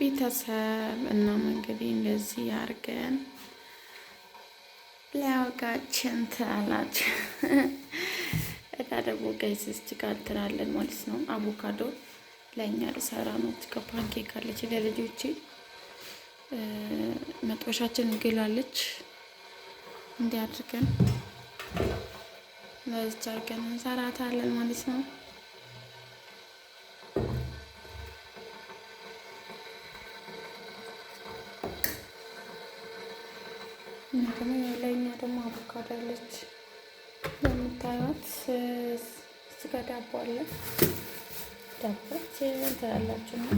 ቤተሰብ እናም እንግዲህ እንደዚህ አድርገን ለወጋችን ትላላችሁ እና ደግሞ ጋይስ እዚህ ጋር እንትናለን ማለት ነው። አቮካዶ ለእኛ ልሰራ ነው። እዚህ ጋር ፓንኬክ አለች ለልጆቼ። መጥበሻችን እንግላለች እንዲህ አድርገን ለዚህ አድርገን እንሰራታለን ማለት ነው። እና ደግሞ ለእኛ ደግሞ አቮካዶ አለች የምታዩት። ስጋ ዳቦ አለ። ዳቦች ትላላችሁ ነው።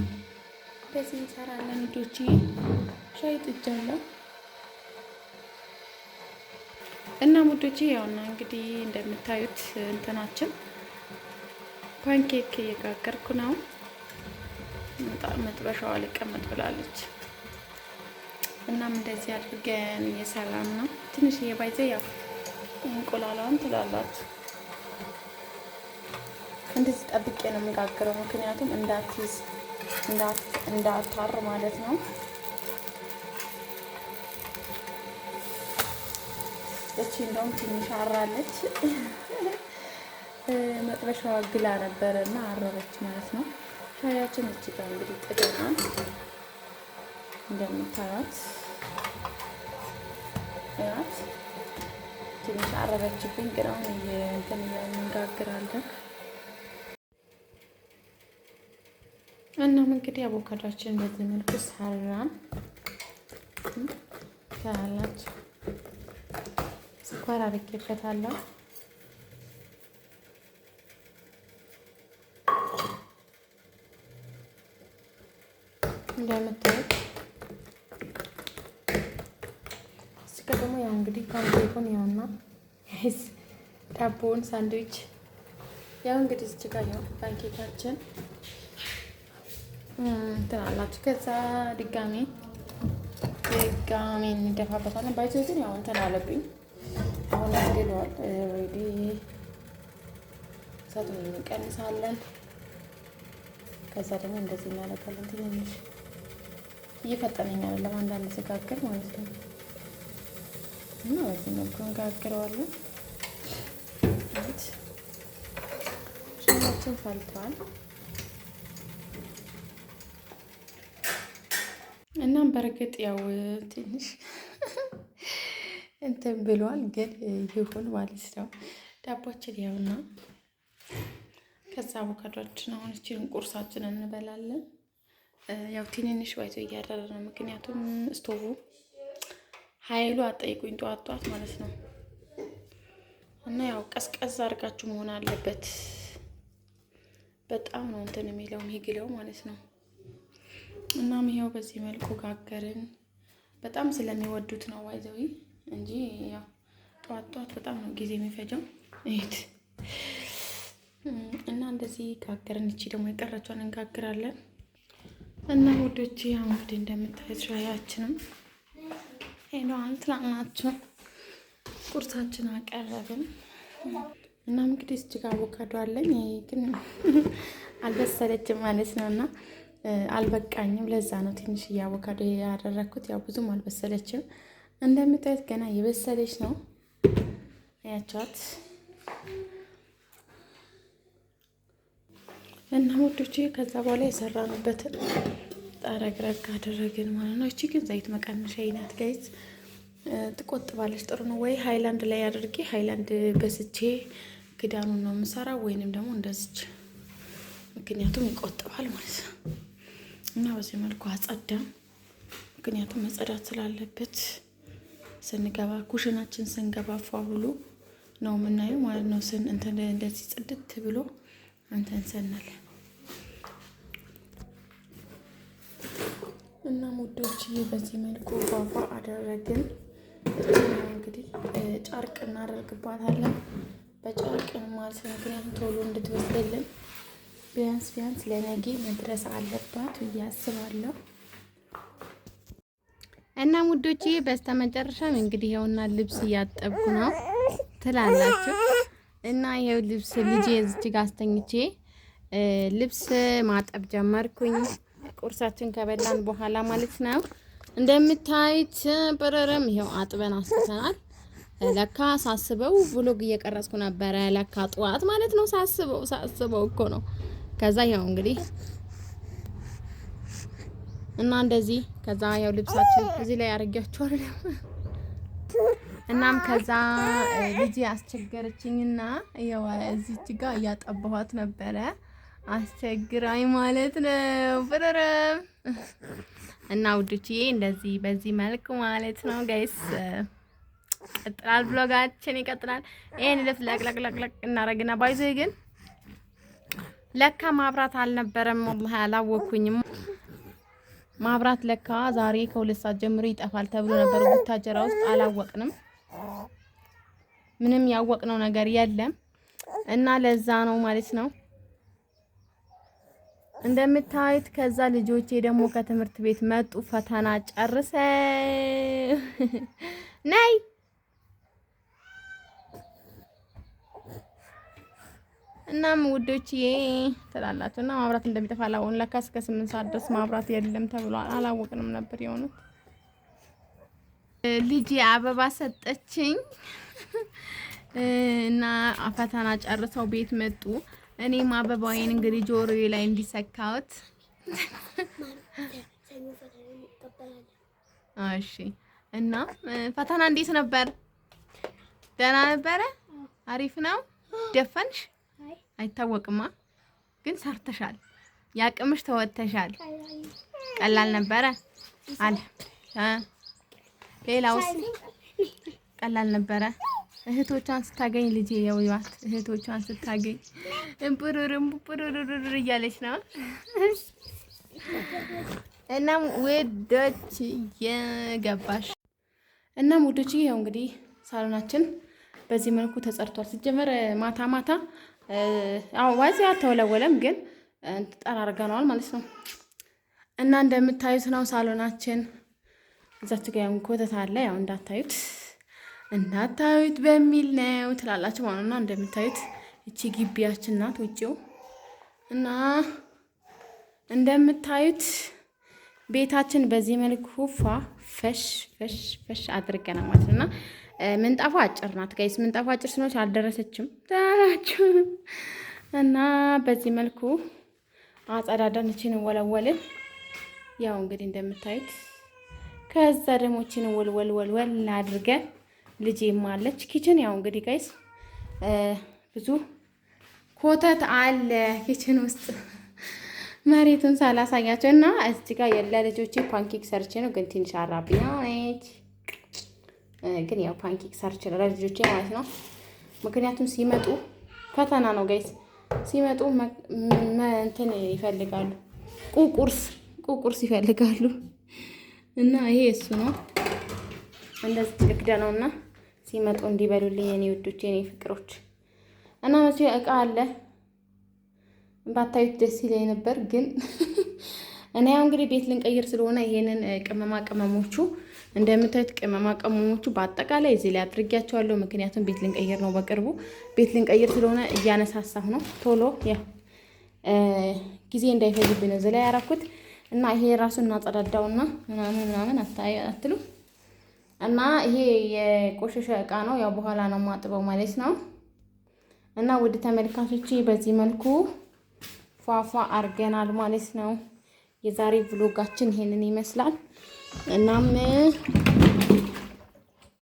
በዚህ እንሰራለን ልጆቼ። ሻይ ጥጃለሁ እና ሙዶቼ ያውና እንግዲህ እንደምታዩት እንትናችን ፓንኬክ እየጋገርኩ ነው። መጥበሻዋ ልቀመጥ ብላለች። እናም እንደዚህ አድርገን እየሰራን ነው። ትንሽ እየባይዘ ያው እንቁላሏን ትላላችሁ እንደዚህ ጠብቄ ነው የምጋግረው፣ ምክንያቱም እንዳትይዝ እንዳታር ማለት ነው። እቺ እንደውም ትንሽ አራለች። መጥበሻዋ ግላ ነበረና አረረች ማለት ነው። ሻያችን እቺ ጋር እንግዲህ ጥደናል እንደምታዩት ያት ትንሽ አረበችብኝ፣ ግን አሁን እንትን እንጋግራለን። እናም እንግዲህ አቮካዶችን በዚህ መልኩ ሰራን ታላላችሁ። ስኳር አድርጌበታለሁ። እንደምታዩት እስከ ደግሞ ያው እንግዲህ ፓንኬኩን ያውና ጋይስ ዳቦውን ሳንድዊች ያው እንግዲህ እዚህ ጋር ያው ፓንኬካችን ትላላችሁ። ከዛ ድጋሜ እንደፋበታለን። ባይዘው ግን ያው እንትን አለብኝ አሁን አግሏል። ኦልሬዲ እሳቱን እንቀንሳለን። ከዛ ደግሞ እንደዚህ እናደርጋለን። ትንሽ እየፈጠነኝ አይደለም አንዳንድ ስጋግር ማለት ነው። እና በዚህ መልኩ እንጋግረዋለን። ሽማችን ፈልቷል። እናም በርግጥ ያው ትንሽ እንትን ብሏል፣ ግን ይሁን ማለት ነው። ዳቦችን ያውና ከዛ አቮካዶችን አሁን እቺን ቁርሳችን እንበላለን። ያው ትንንሽ ባይቶ እያደረ ነው፣ ምክንያቱም ስቶቡ ኃይሉ አጠይቁኝ ጠዋት ማለት ነው። እና ያው ቀዝቀዝ አድርጋችሁ መሆን አለበት። በጣም ነው እንትን የሚለው የሚግለው ማለት ነው። እናም ይሄው በዚህ መልኩ ጋገርን። በጣም ስለሚወዱት ነው ዋይዘዊ እንጂ ያው ጠዋት በጣም ነው ጊዜ የሚፈጀው። እህት እና እንደዚህ ጋገርን። እቺ ደግሞ የቀረችውን እንጋግራለን። እና ውዶቼ ያው እንግዲህ እንደምታዩት ሻያችንም ሄዷል ትላናችሁ። ቁርሳችን አቀረብን። እና እንግዲህ እዚህ ጋር አቮካዶ አለኝ፣ ግን አልበሰለችም ማለት ነውና አልበቃኝም። ለዛ ነው ትንሽ አቮካዶ ያደረኩት። ያው ብዙም አልበሰለችም። እንደምታዩት ገና የበሰለች ነው። አያቻት እና ውዶቼ ከዛ በኋላ የሰራንበትን ጠረግረግ አደረግን ማለት ነው። እቺ ግን ዘይት መቀነሻ አይነት ጋይዝ ትቆጥባለች። ጥሩ ነው። ወይ ሃይላንድ ላይ አድርጌ ሃይላንድ በስቼ ክዳኑን ነው የምሰራው፣ ወይንም ደግሞ እንደዚች፣ ምክንያቱም ይቆጥባል ማለት ነው። እና በዚህ መልኩ አጸዳም፣ ምክንያቱም መጸዳት ስላለበት ስንገባ ኩሽናችን ስንገባ ፏ ብሎ ነው የምናየው ማለት ነው። እንትን እንደዚህ ጽድት ብሎ እንትን ሰናል እና ሙዶች በዚህ መልኩ ፏፏ አደረግን። እንግዲህ ጨርቅ እናደርግባታለን፣ በጨርቅ ማለት ነው። ምክንያቱም ቶሎ እንድትወስድልን ቢያንስ ለነገ መድረስ አለባት ብዬ አስባለሁ። እና ሙዶቼ በስተመጨረሻም እንግዲህ ይኸውና ልብስ እያጠብኩ ነው ትላላችሁ። እና ይኸው ልብስ ልጄ እዚህ ጋር አስተኝቼ ልብስ ማጠብ ጀመርኩኝ። ቁርሳችን ከበላን በኋላ ማለት ነው። እንደምታዩት በረረም ይሄው አጥበን አስተናል። ለካ ሳስበው ብሎግ እየቀረጽኩ ነበረ። ለካ ጠዋት ማለት ነው ሳስበው እኮ ነው። ከዛ ያው እንግዲህ እና እንደዚህ ከዛ ያው ልብሳችን እዚህ ላይ አድርጌያቸዋለሁ። እናም ከዛ ልጅ አስቸገረችኝና ያው እዚች ጋር እያጠባኋት ነበረ። አስቸግራኝ ማለት ነው ፍረረም እና ውዶችዬ እንደዚህ በዚህ መልኩ ማለት ነው ጋይስ። ይቀጥላል ብሎጋችን ይቀጥላል። ይሄን ለቅለቅለቅለቅ እናረግና ባይዘ ግን ለካ ማብራት አልነበረም። ወላሂ አላወኩኝም። ማብራት ለካ ዛሬ ከ2 ሰዓት ጀምሮ ይጠፋል ተብሎ ነበር ቡታጀራ ውስጥ። አላወቅንም። ምንም ያወቅነው ነገር የለም እና ለዛ ነው ማለት ነው። እንደምታዩት ከዛ ልጆቼ ደግሞ ከትምህርት ቤት መጡ። ፈተና ጨርሰ ነይ እናም ውዶችዬ ትላላችሁ እና ማብራት እንደሚጠፋ አላወቅንም። ለካ እስከ 8 ሰዓት ድረስ ማብራት የለም ተብሏል። አላወቅንም ነበር የሆኑት። ልጅ አበባ ሰጠችኝ እና ፈተና ጨርሰው ቤት መጡ። እኔም አበባዬን እንግዲህ ጆሮዬ ላይ እንዲሰካውት እሺ። እና ፈተና እንዴት ነበር? ደህና ነበረ? አሪፍ ነው? ደፈንሽ? አይታወቅማ ግን ሰርተሻል። ያቅምሽ ተወተሻል። ቀላል ነበረ አለ ሌላውስ ቀላል ነበረ? እህቶቿን ስታገኝ ልጄ የውያት እህቶቿን ስታገኝ ቡሩሩም እያለች ነው። እናም ውዶች የገባሽ እናም ውዶች ይሄው እንግዲህ ሳሎናችን በዚህ መልኩ ተጸድቷል። ሲጀመር ማታ አዎ ዋዚያ ተወለወለም ግን ተጠራርገናል ማለት ነው። እና እንደምታዩት ነው ሳሎናችን። እዛች ጋር ኮተት አለ። ያው እንዳታዩት በሚል ነው ትላላችሁ ማለት ነው። እንደምታዩት እቺ ግቢያችን ናት ውጪው። እና እንደምታዩት ቤታችን በዚህ መልኩ ፈሽ አድርገናል ማለት ነውና ምንጣፏ አጭር ናት ጋይስ። ምንጣፏ አጭር ስለሆነች አልደረሰችም ታላችሁ። እና በዚህ መልኩ አጸዳዳን እቺን ወለወልን። ያው እንግዲህ እንደምታዩት ከዛ ደግሞ እቺን ወልወል አድርገን ልጄም አለች ኪችን። ያው እንግዲህ ጋይስ ብዙ ኮተት አለ ኪችን ውስጥ መሬቱን ሳላሳያቸው እና እዚህ ጋር ለልጆቼ ፓንኬክ ሰርቼ ነው ግን ትንሽ አራብኛ ነች። ግን ያው ፓንኬክ ሰርቼ ለልጆቼ ማለት ነው። ምክንያቱም ሲመጡ ፈተና ነው ጋይስ። ሲመጡ እንትን ይፈልጋሉ ቁቁርስ ይፈልጋሉ እና ይሄ እሱ ነው። እንደዚህ ልክዳ ነውና ሲመጡ እንዲበሉልኝ የኔ ውዶች የኔ ፍቅሮች። እና መቼ እቃ አለ ባታዩት ደስ ይለኝ ነበር ግን እኔ ያው እንግዲህ ቤት ልንቀይር ስለሆነ ይሄንን ቅመማ ቅመሞቹ እንደምታዩት ቅመማ ቅመሞቹ በአጠቃላይ እዚህ ላይ አድርጌያቸዋለሁ። ምክንያቱም ቤት ልንቀይር ነው በቅርቡ ቤት ልንቀይር ስለሆነ እያነሳሳሁ ነው ቶሎ ያው ጊዜ እንዳይፈጅብኝ ነው እዚህ ላይ ያራኩት። እና ይሄ ራሱን እናጸዳዳውና ምናምን አትሉ እና ይሄ የቆሸሸ እቃ ነው ያው በኋላ ነው ማጥበው ማለት ነው። እና ውድ ተመልካቾቼ በዚህ መልኩ ፏፏ አርገናል ማለት ነው። የዛሬ ቭሎጋችን ይሄንን ይመስላል። እናም